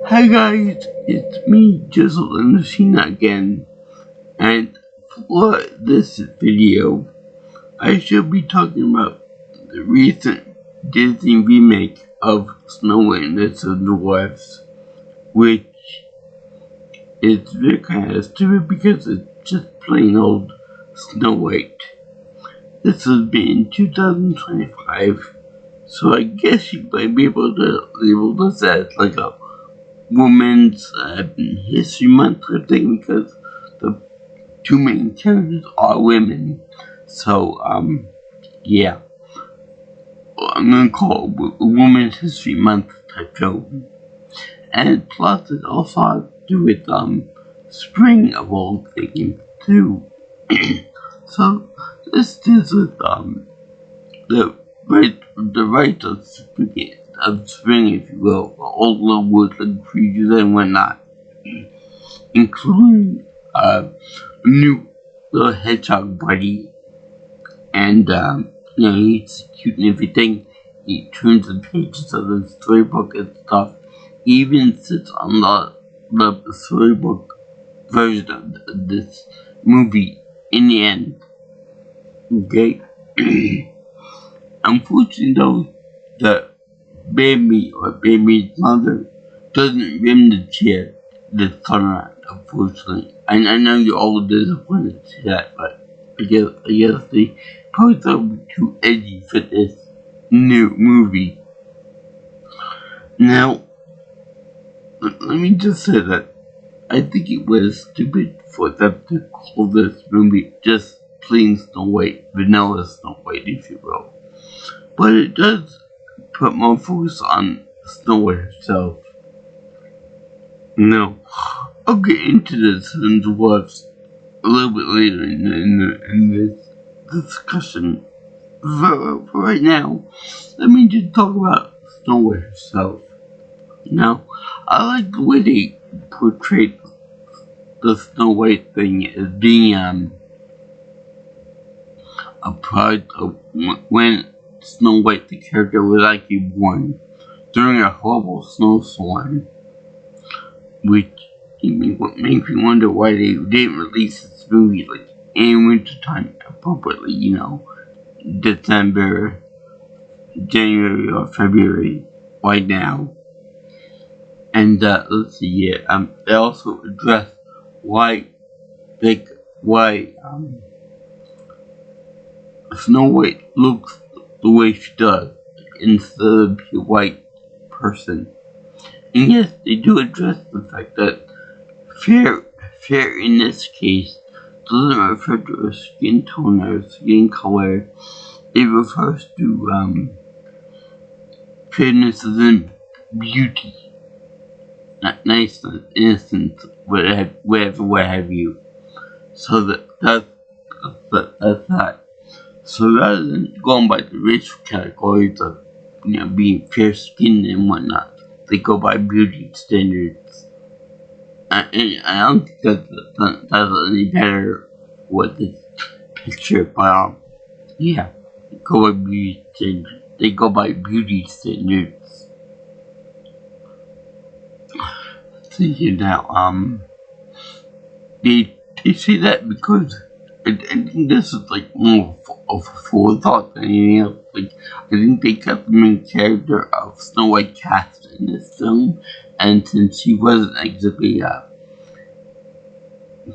Hi guys, it's me, Jizzle and Machina again, and for this video, I shall be talking about the recent Disney remake of Snow White and the Seven Dwarfs, which is very kind of stupid because it's just plain old Snow White. This has been in 2025, so I guess you might be able to label this as like a Women's History Month or thing, because the two main characters are women. So, yeah. I'm gonna call it a Women's History Month type film. And plus, it also has to do with, spring of all things, too. So, this deals with, the right of spring, if you will, for all the woodland creatures and whatnot, including a new little hedgehog buddy, and he's cute and everything. He turns the pages of the storybook and stuff. He even sits on the storybook version of this movie in the end. Okay. Unfortunately, though, the baby's mother doesn't rim the chair this time around, unfortunately. And I know you're all disappointed to see that, but I guess they probably thought it was too edgy for this new movie. Now, let me just say that I think it was stupid for them to call this movie just plain Snow White, vanilla Snow White, if you will. But it does put more focus on Snow White herself. Now, I'll get into the Seven Dwarfs a little bit later in this discussion. For right now, let me just talk about Snow White herself. Now, I like the way they portrayed the Snow White thing as being a product of when Snow White, the character, was actually born during a horrible snowstorm, which makes me wonder why they didn't release this movie like in wintertime appropriately, December, January, or February, right now. And let's see, they also address why Snow White looks the way she does instead of a white person. And yes, they do address the fact that fair in this case doesn't refer to a skin tone or skin color. It refers to fairness as in beauty, not niceness, innocence, whatever, what have you. So that's that. So rather than going by the racial categories of being fair skinned and whatnot, they go by beauty standards. And I don't think that's any better with this picture, but yeah, they go by beauty standards. They go by beauty standards. See here now, they say that because I think this is like more of a forethought than anything else. Like, I think they kept the main character of Snow White cast in this film, and since she wasn't exactly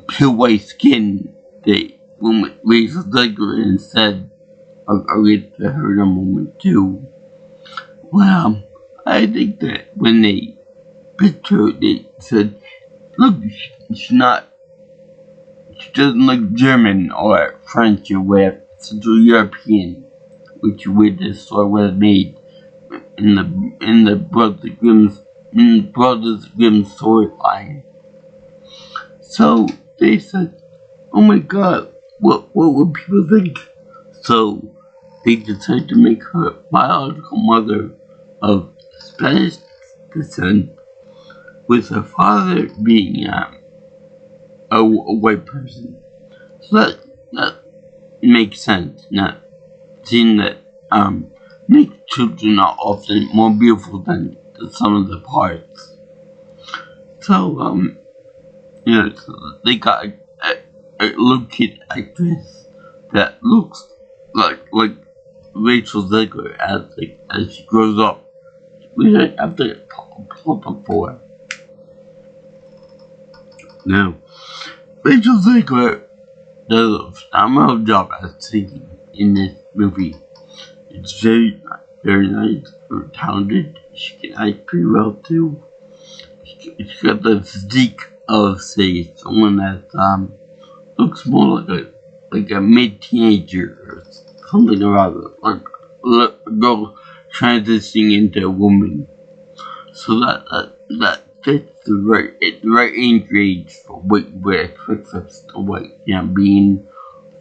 pure white skin, they went with Rachel Zegler instead. I'll get to her in a moment too. Well, I think that when they picked her, they said, look, she doesn't look German or French or whatever, Central European, which with this story was made in the Brothers Grimm storyline. So they said, oh my god, what would people think? So they decided to make her biological mother of Spanish descent, with her father being a white person. So that makes sense. Not seeing that mixed children are often more beautiful than the sum of the parts. So, so they got a little kid actress that looks like Rachel Zegler as she grows up. We have to pull up for her. Now, Rachel Zegler does a phenomenal job as singing in this movie. It's very, very nice, very talented. She can act pretty well too. She's got the physique of, say, someone that looks more like a mid-teenager or something or other, like a girl transitioning into a woman. So that fits the right age for what you would expect us to being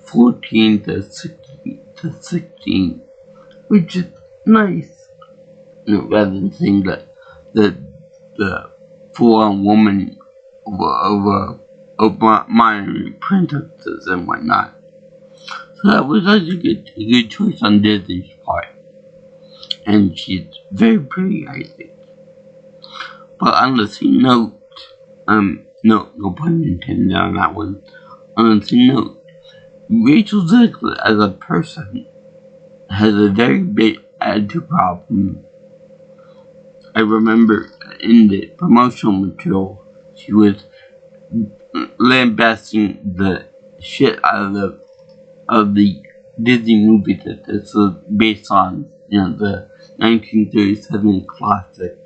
14 to 16, which is nice. Rather than saying that the full-on woman of minor princesses and whatnot. So that was actually a good choice on Disney's part. And she's very pretty, I think. But on the same note, no pun intended on that one. On the same note, Rachel Zegler as a person has a very big attitude problem. I remember in the promotional material, she was lambasting the shit out of the Disney movie that this was based on, the 1937 classic.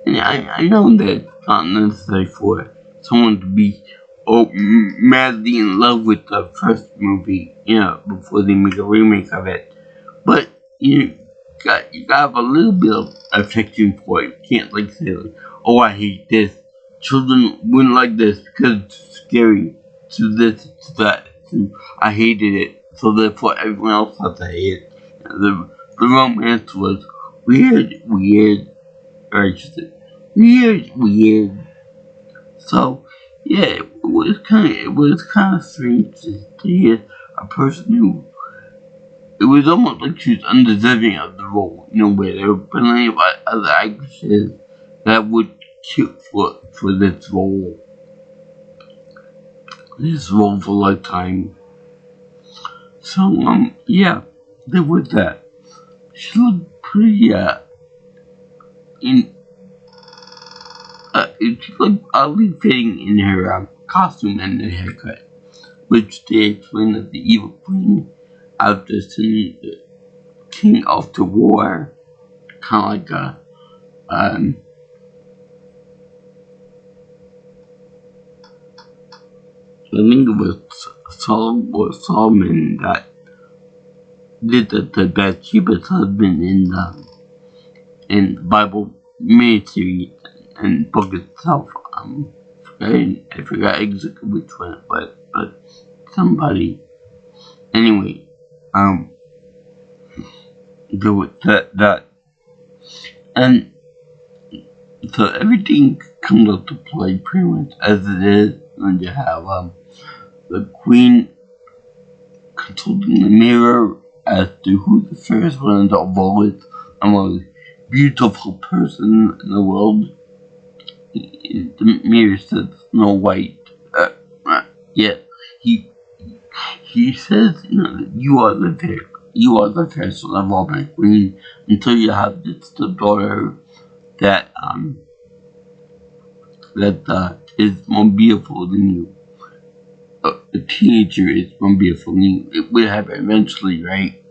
And I know that it's not necessary for someone to be madly in love with the first movie, before they make a remake of it. But you gotta have a little bit of affection for it. You can't say oh, I hate this. Children wouldn't like this because it's scary. To this, to that. I hated it, so therefore everyone else has to hate it. The romance was weird. So yeah, it was kind of strange to hear a person who, it was almost like she was undeserving of the role. Where there were plenty of other actresses that would kill for this role for a lifetime. So yeah, there was that. She looked pretty she looked oddly fitting in her costume and her haircut, which they explained as the evil queen after sending the king off to war, kind of like I think it was Solomon that did the Bathsheba's husband in the Bible miniseries and book itself. I forgot exactly which one, but somebody. Anyway, there was that, and so everything comes up to play pretty much as it is, and you have the queen consulting the mirror as to who the first one to vote the most beautiful person in the world. The mirror says Snow White. He says, you are the first one of all, my queen, until you have this daughter that is more beautiful than you. A teenager is more beautiful than you. It will happen eventually, right?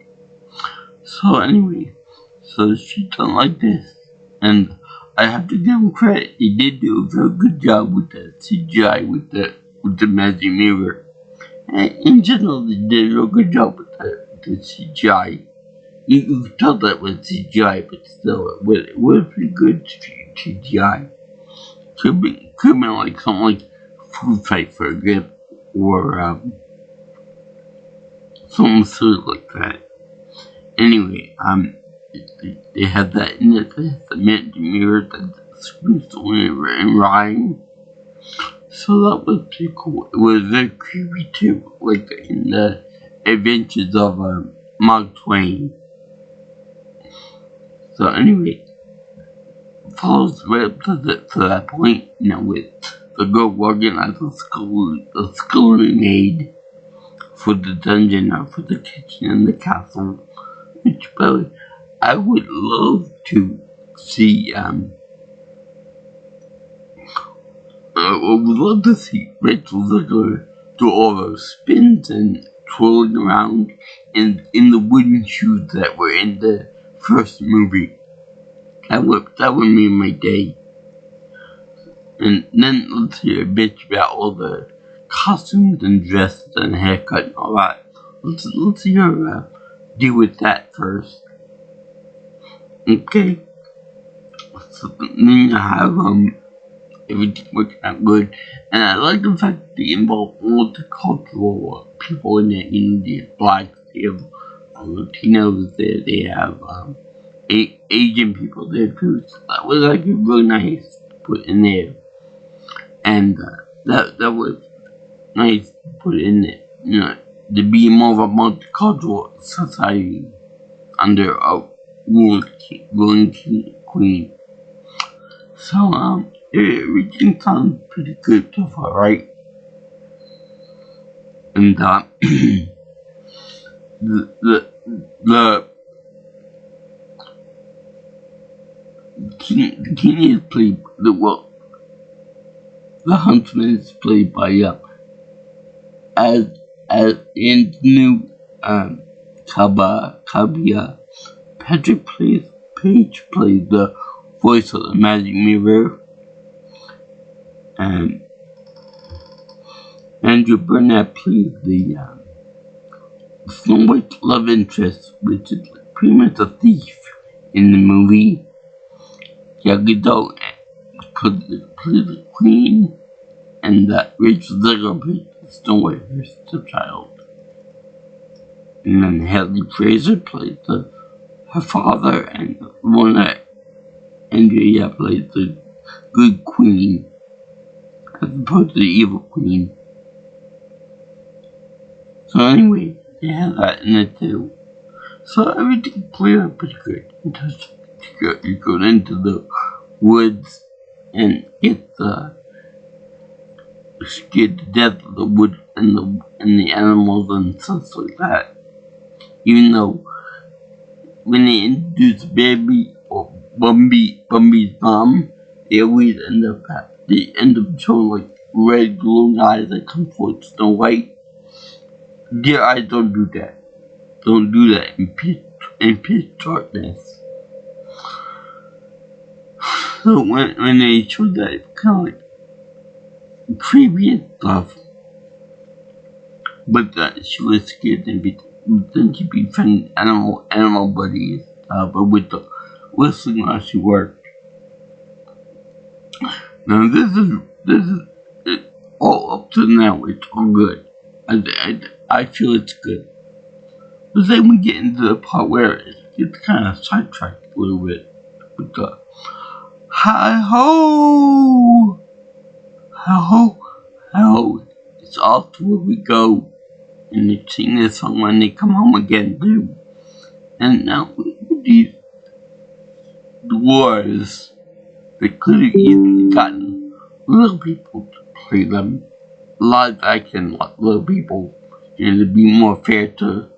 So anyway, so she done like this, and I have to give them credit. They did do a very good job with the CGI with the magic mirror. And in general, they did a real good job with the CGI. You could tell that was CGI, but still, it was pretty good CGI. Could be like something like Food Fight, for example, or something silly like that. Anyway, they had that in the mirror that screams in rhyme. So that was pretty cool. It was very creepy too, like in the Adventures of Mark Twain. So anyway, follows right up to that point, with the girl working at the school for the dungeon or for the kitchen in the castle. Which, by the way, I would love to see. I would love to see Rachel Zegler do all those spins and twirling around in the wooden shoes that were in the first movie. That would make my day. And then let's hear a bit about all the costumes and dresses and haircut and all that. Let's hear her deal with that first. Okay. So then you have everything working out good. And I like the fact that they involve multicultural people in there. The blacks, they have Latinos there, they have Asian people there too. So that was really nice to put in there. And that was nice to put in there, to be more of a multicultural society under a ruling queen. So, everything sounds pretty good so far, right? And, the king is played, the huntsman is played by, as in the new, Kabia. Patrick Page plays the voice of the Magic Mirror, and Andrew Burnett plays the Snow White's love interest, which is pretty much a thief in the movie. Gal Gadot plays the Queen, and Rachel Zegler plays Snow White, her stepchild. And then Haley Fraser plays her father, and one that Andrea plays the good queen as opposed to the evil queen. So anyway, they have that in it too. So everything played out pretty good. You go into the woods and get the death of the wood and the animals and stuff like that. Even though when they introduce Baby or Bumby's mom, they always end up showing like red glowing eyes that come forth Snow White. Their eyes don't do that. Don't do that in pitch darkness. So when they show that, it's kind of like creepy and stuff. But she was scared and then she befriended animal buddies. But with the whistling she worked. Now this is it, all up to now. It's all good. I feel it's good. But then we get into the part where it gets kind of sidetracked a little bit with the hi ho, it's off to where we go, and they sing this song when they come home again too. And now with these dwarves, they could have easily gotten little people to play them, live action little people, to be more fair to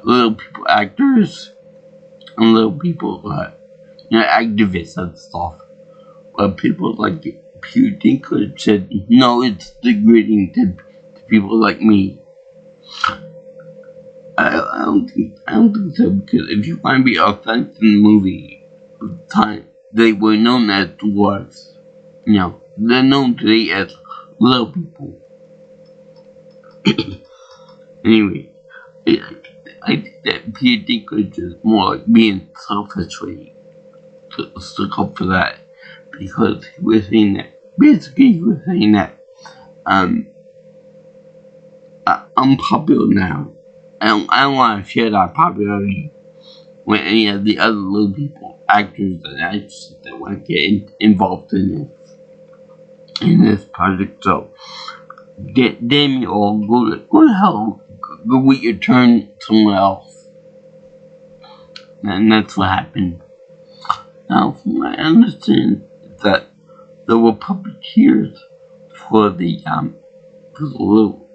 little people actors and little people activists and stuff. But people like Peter Dinklage said, no, it's degrading to people like me. I don't think so, because if you want to be authentic in the movie at the time, they were known as dwarves. They're known today as little people. Anyway, I think that Peter Dinklage is more like being selfishly stuck up for that, because he was saying that, I'm popular now. I don't want to share that popularity with any of the other little people, actors and actresses that want to get involved in this project. So, damn you all, go to hell, go wait your turn somewhere else. And that's what happened. Now, from what I understand, is that there were puppeteers for for the little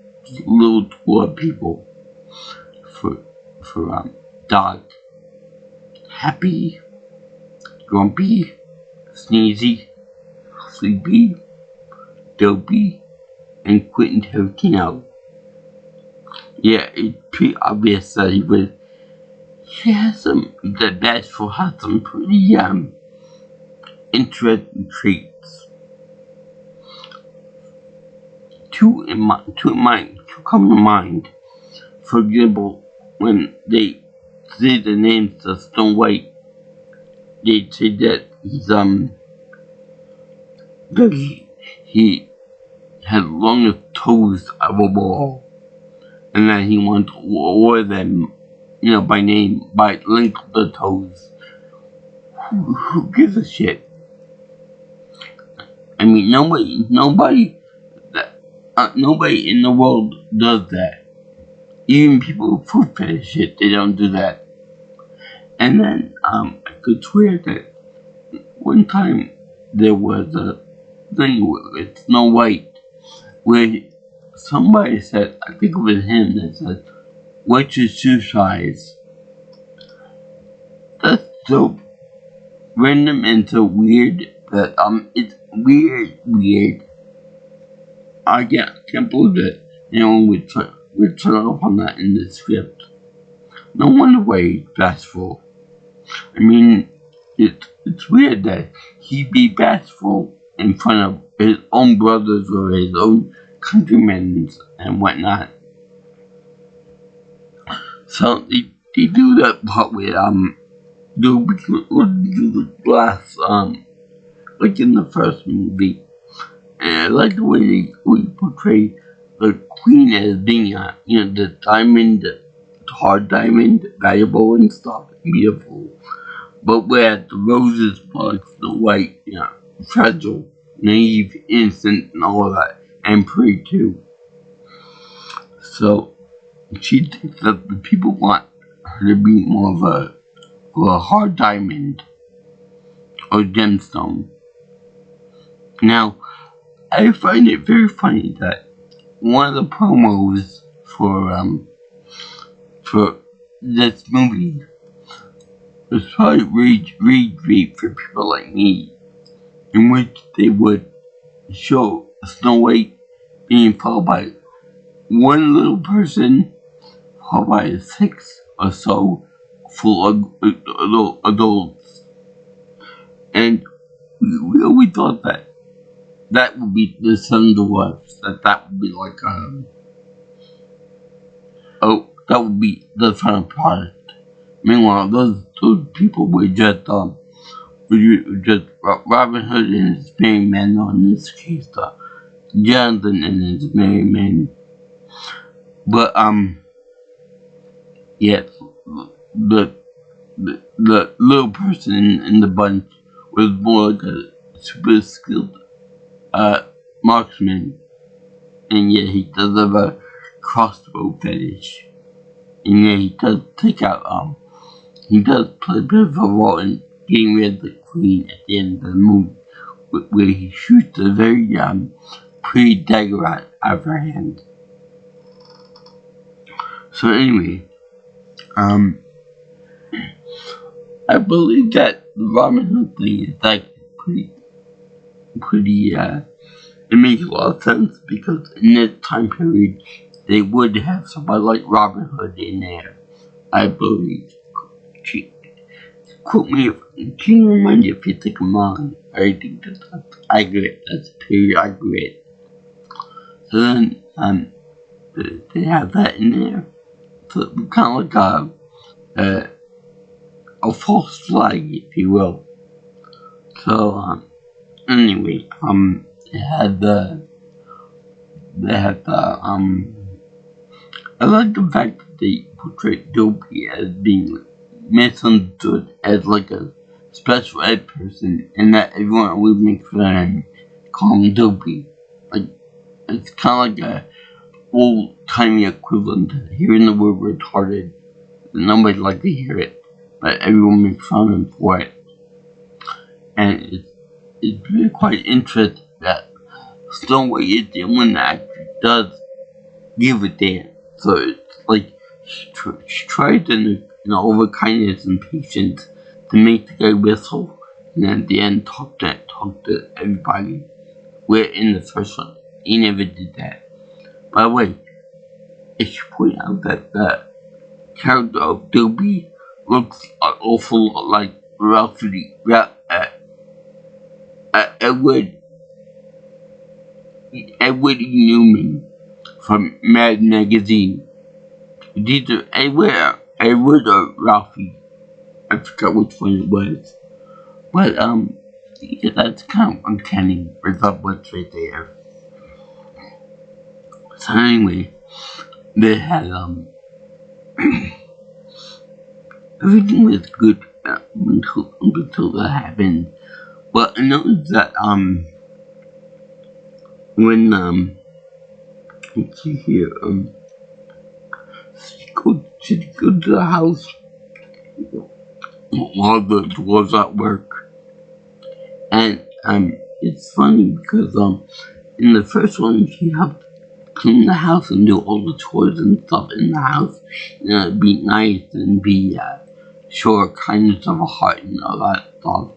dwarf people, for Dog, Happy, Grumpy, Sneezy, Sleepy, Dopey, and Quentin Tarantino. Yeah, it's pretty obvious that he has the bashful has some pretty interesting traits. Two come to mind. For example, when they say the names of Snow White, they say that he had longest toes of a ball, and that he wanted to wear them, by name, by length of the toes. Who gives a shit? I mean, nobody in the world does that. Even people with food fetish shit, they don't do that. And then, I could swear that one time there was a thing with Snow White where somebody said, I think it was him, that said, "What's your shoe size?" That's so random and so weird that it's weird. I can't believe that anyone would turn up on that in the script. No wonder why he's bashful. I mean, it's weird that he'd be bashful in front of his own brothers or his own countrymen and whatnot. So they do that part with the glass like in the first movie. And I like the way they portray the queen as being the diamond, hard diamond, valuable and stuff, beautiful. But where the roses are Snow White, fragile, naive, innocent, and all that, and pretty too. So she thinks that the people want her to be more of a hard diamond or gemstone. Now, I find it very funny that one of the promos for this movie was probably rage for people like me, in which they would show Snow White being followed by one little person, followed by 6 or so full adults, and we always thought that would be the Sun Dwarfs, that would be like that would be the final product. Meanwhile, those people were just Robin Hood and his merry men, or in this case, Jonathan and his merry men. But yes, the little person in the bunch was more like a super skilled marksman, and yet he does have a crossbow fetish, and yet he does take out he does play a bit of a role in getting rid of the queen at the end of the movie, where he shoots a very pretty dagger out of her hand. So anyway, I believe that the Robin Hood thing is like pretty it makes a lot of sense, because in this time period they would have somebody like Robin Hood in there, I believe. Quote me, can you remind me if you think I'm wrong? I think that's accurate. That's pretty accurate. So then, they have that in there. So it's kind of like a false flag, if you will. So, anyway, they had the, I like the fact that they portrayed Dopey as being misunderstood as like a special ed person, and that everyone would make fun of him, call him Dopey. Like, it's kind of like a old-timey equivalent to hearing the word retarded. Nobody liked to hear it, but everyone makes fun of him for it. and it's really quite interesting that Snow White is the one that actually does give a damn. So it's like she tries in all her kindness and patience to make the guy whistle, and at the end talk to everybody. Where in the first one, he never did that. By the way, I should point out that the character of Dobby looks an awful lot like Edward E. Newman from Mad Magazine. It's either Edward or Ralphie. I forgot which one it was. But yeah, that's kind of uncanny resemblance right there. So anyway, they had everything was good until that happened. But I noticed that when let's see here she go to the house while the dwarves at work, and it's funny because in the first one she helped clean the house and do all the chores and stuff in the house, be nice and be show kindness of a heart and all that stuff.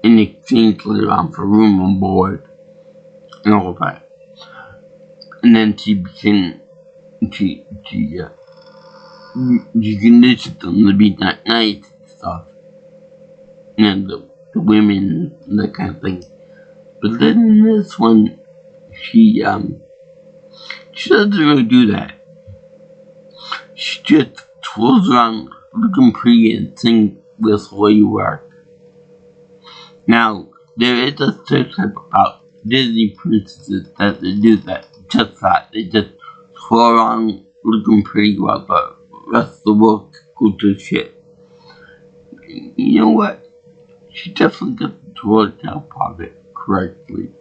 In exchange later on for room and board and all that. And then she conditioned them to be that nice and stuff. And the women and that kind of thing. But then in this one, she doesn't really do that. She just twirls around looking pretty and sings with the way you work. Now, there is a stereotype about Disney princesses that they do that, just that. They just twirl around looking pretty while the rest of the world goes to shit. You know what? She definitely got the twirl part of it correctly.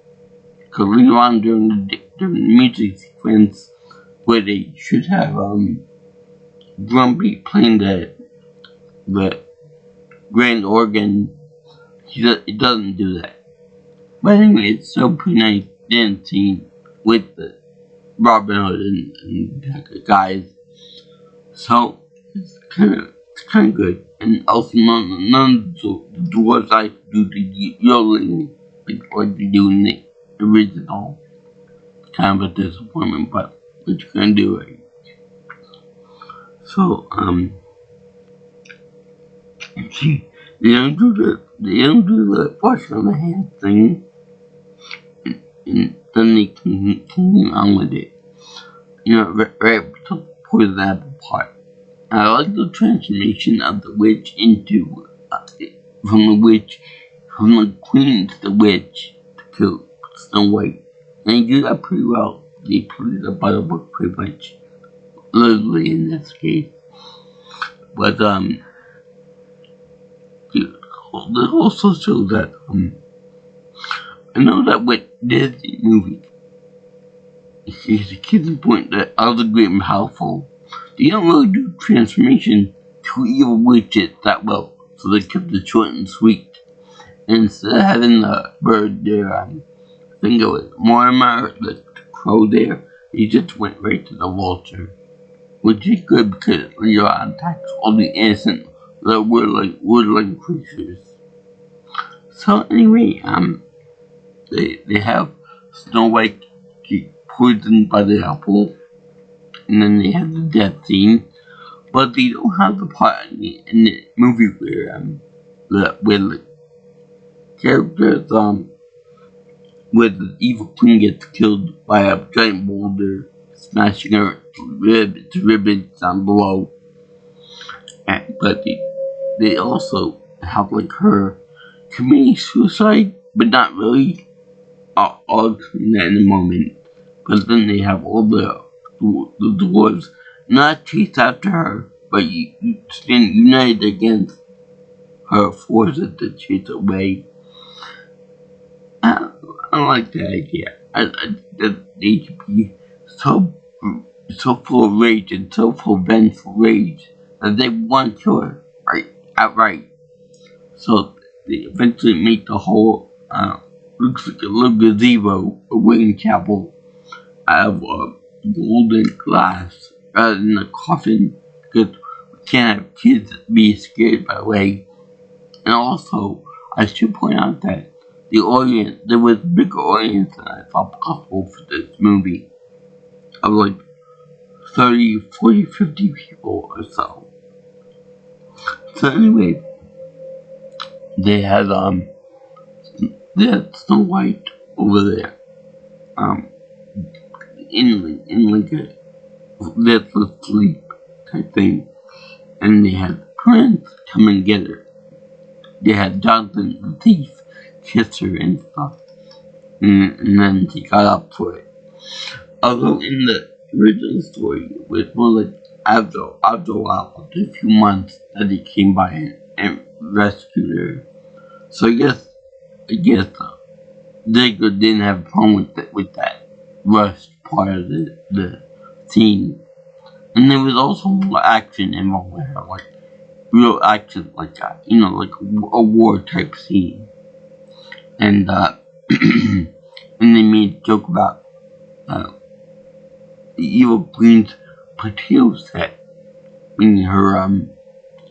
Because later on during the music sequence, where they should have Grumpy playing the grand organ, it doesn't do that. But anyway, it's still pretty nice dancing with the Robin Hood and the guys. So it's kind of good. And also none of the dwarves like to do the yodeling like they do in the original. Kind of a disappointment, but what you gonna do, right? So they don't do the washing of the hands thing, and then they continue on with it. Right to the poison apple part. I like the transformation of the witch into from the queen to the witch to kill Snow White. And they do that pretty well. They played it by the book pretty much, literally in this case. But they also show that I know that with Disney movies, it's a case in point that other great and powerful, they don't really do transformation to evil witches that well, so they kept it short and sweet. And instead of having the bird there, I think it was Mortimer, the crow there, he just went right to the vulture. Which is good because later on attacks all the innocent that were like woodland creatures. So anyway, they have Snow White get poisoned by the apple, and then they have the death scene, but they don't have the part in the movie where the characters where the evil queen gets killed by a giant boulder, smashing her to ribbons down below. But they also have like her committing suicide, but not really. I'll explain that in a moment. But then they have all the dwarves not chase after her, but you stand united against her forces to chase away. I like that idea. They should be so full of rage and so full of vengeful rage that they want to kill her outright. So they eventually make the whole, looks like a little gazebo, a waiting chapel, out of golden glass rather than a coffin, because we can't have kids be scared by the way. And also, I should point out that there was a bigger audience than I thought possible for this movie, of like 30, 40, 50 people or so. So anyway, they had Snow White over there, in like a death or sleep type thing, and they had the prince come and get her. They had Jonathan the thief kiss her and stuff, and then she got up for it. Although in the original story, it was more like after a while, after a few months, that he came by and rescued her. So I guess Jacob didn't have a problem with that rushed part of the scene. And there was also more action involved with her, like real action, like like a war type scene. And and they made a joke about the evil queen's potato set, meaning her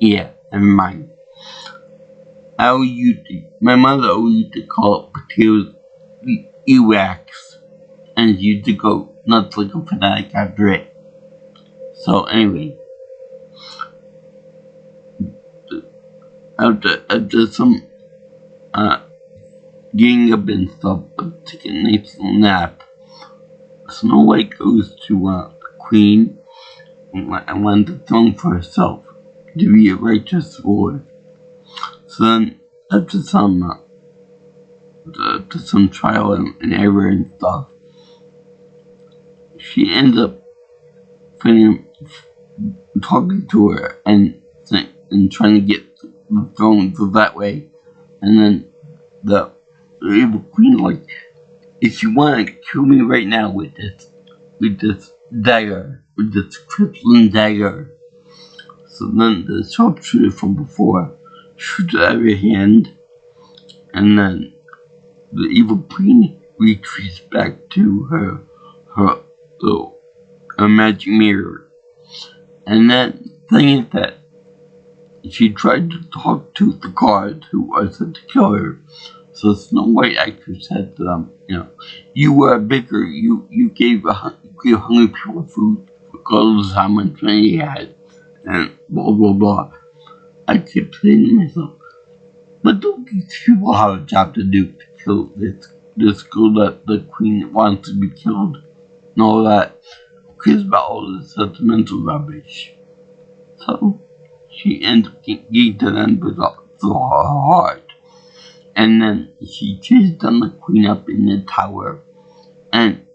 never mind. My mother always used to call it potatoes earwax, and she used to go nuts like a fanatic after it. So anyway, after some getting up and stuff, taking a nice little nap, Snow White goes to the Queen and wants the throne for herself to be a righteous ruler. So then, after some trial and error and stuff, she ends up talking to her and trying to get the throne so that way. And then the evil queen, like, if you want to kill me right now with this dagger, with this crippling dagger. So then the sharpshooter from before shoots out of her hand, and then the evil queen retreats back to her magic mirror. And then thing is that she tried to talk to the guards who were sent to kill her. So Snow White actually said to them, you were a baker, you gave hungry people food because of how much money he had, and blah blah blah. I kept saying to myself, but don't these people have a job to do to kill this girl that the queen wants to be killed and all that? Who cares about all this sentimental rubbish? So she ends up getting to them with her heart. And then she chases down the queen up in the tower, and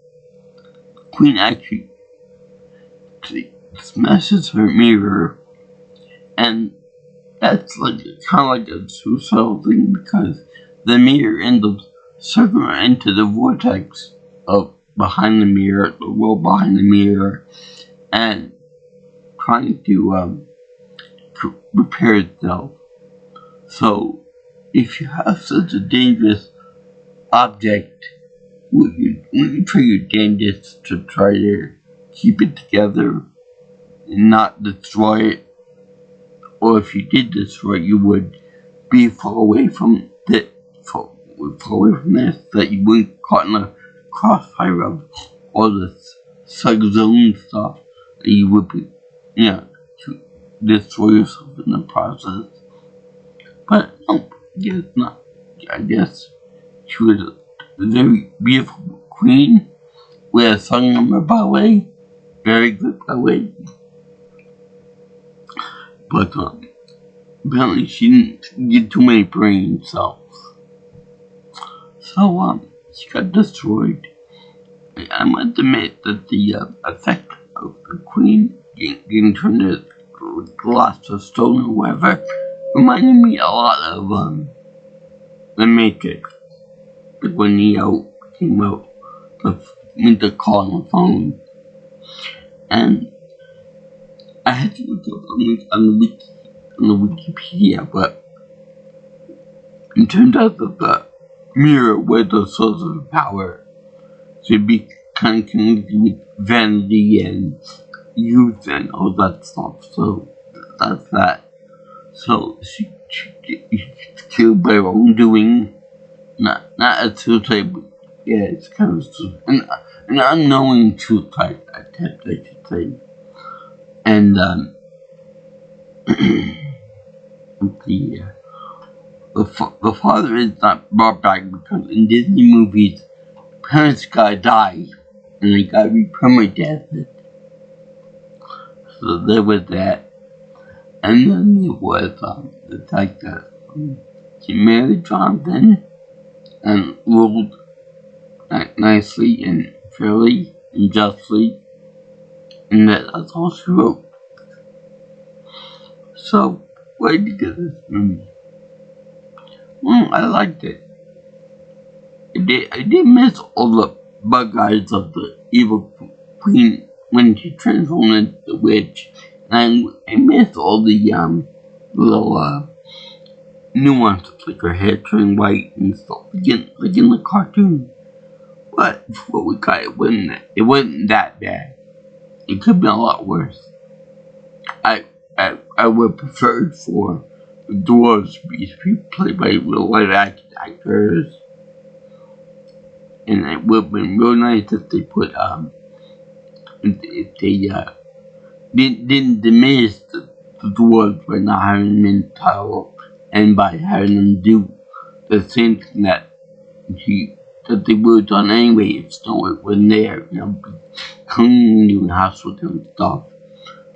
the queen actually smashes her mirror, and that's like kind of like a suicidal thing because the mirror ends up sucking her into the vortex of behind the mirror, the world behind the mirror, and trying to repair itself. So if you have such a dangerous object, would you try your damnedest to try to keep it together and not destroy it? Or if you did destroy it, you would be far away from this, so that you wouldn't get caught in the crossfire of all this zone stuff, that you would be, to destroy yourself in the process. But no, not. I guess she was a very beautiful queen with a song number ballet, very good ballet. But apparently she didn't get too many brain cells. So she got destroyed. I must admit that the effect of the queen getting turned into glass or stone or whatever reminded me a lot of The Matrix. Like when Neo came out with the call on the phone. And I had to look up on the Wikipedia, but It turns out that the mirror was the source of power. So it'd be kind of connected with vanity and youth and all that stuff. So that's that. So she killed by wrongdoing. Not a suicide, but yeah, it's kind of an unknowing suicide attempt, I should say. And the father is not brought back because in Disney movies, parents gotta die and they gotta be permadeath. So there was that. And then there was the fact that she married Jonathan and ruled nicely and fairly and justly, and that's all she wrote. So, what did you think of this movie? Well, I liked it. I did miss all the bug eyes of the evil queen when she transformed into the witch, and I missed all the little nuances, like her hair turning white and stuff, like in the cartoon. But what we got, it wasn't that bad. It could be a lot worse. I would prefer for the dwarves to be played by real live actors, and it would have been real nice if they put if they didn't diminish the dwarves by not having them in the title and by having them do the same thing that they would have done anyway if Snow White wasn't there, cleaning the house with them and stuff.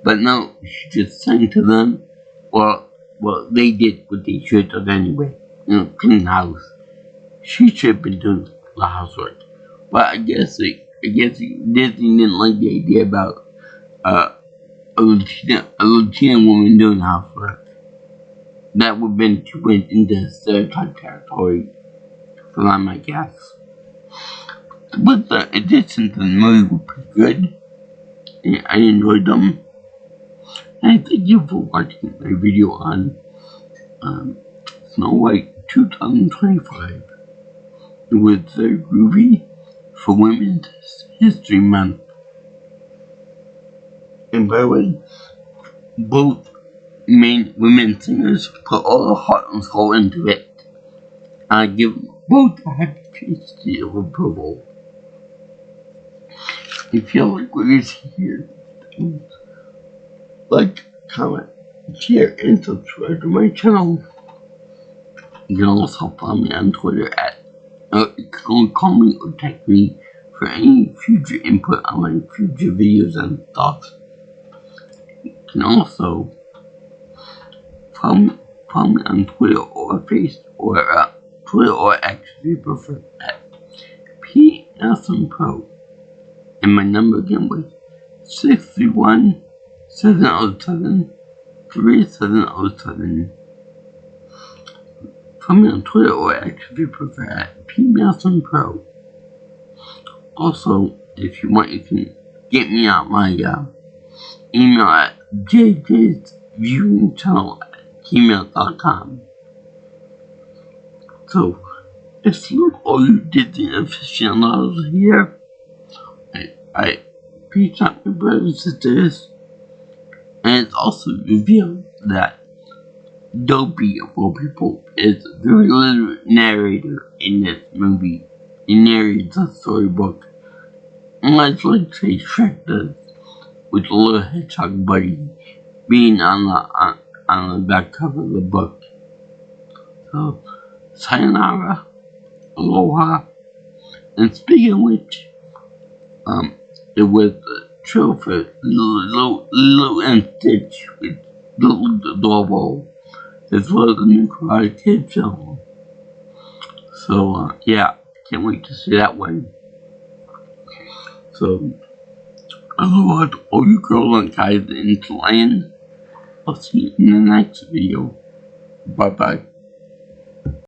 But no, she just sang to them. Well, they did what they should have done anyway. Clean the house. She should have been doing the housework. But I guess Disney didn't like the idea about a Latina woman doing housework. That would have been too much into stereotype territory for them, I guess. But the additions to the movie were pretty good. And I enjoyed them. And thank you for watching my video on Snow White 2025. It was very groovy for Women's History Month. And by the way, both main women singers put all the heart and soul into it. I give both a happy PhD of approval. If you like what you see here, like, comment, share, and subscribe to my channel. You can also follow me on Twitter you can call me or text me for any future input on my future videos and thoughts. You can also follow me on Twitter or Twitter or X if you prefer, at PNelsonPro. And my number again was 631-707-3707. Follow me on Twitter or X if you prefer, at PNelsonPro. Also, if you want, you can get me on my email at jjsviewingchannel@gmail.com. So, if you all you Disney aficionados here, I peace out, my brothers and sisters. And it's also revealed that Dopey, of all people, is a very literate narrator in this movie. He narrates the storybook, much like say Shrek does, with the little hedgehog buddy being on the back cover of the book. So, sayonara, aloha, and speaking of which, it was a show for Lilo and Stitch with Little Adorable, as well as the new Karate Kid film. So, yeah, can't wait to see that one. So, aloha to all you girls and guys into land. I'll see you in the next video. Bye bye.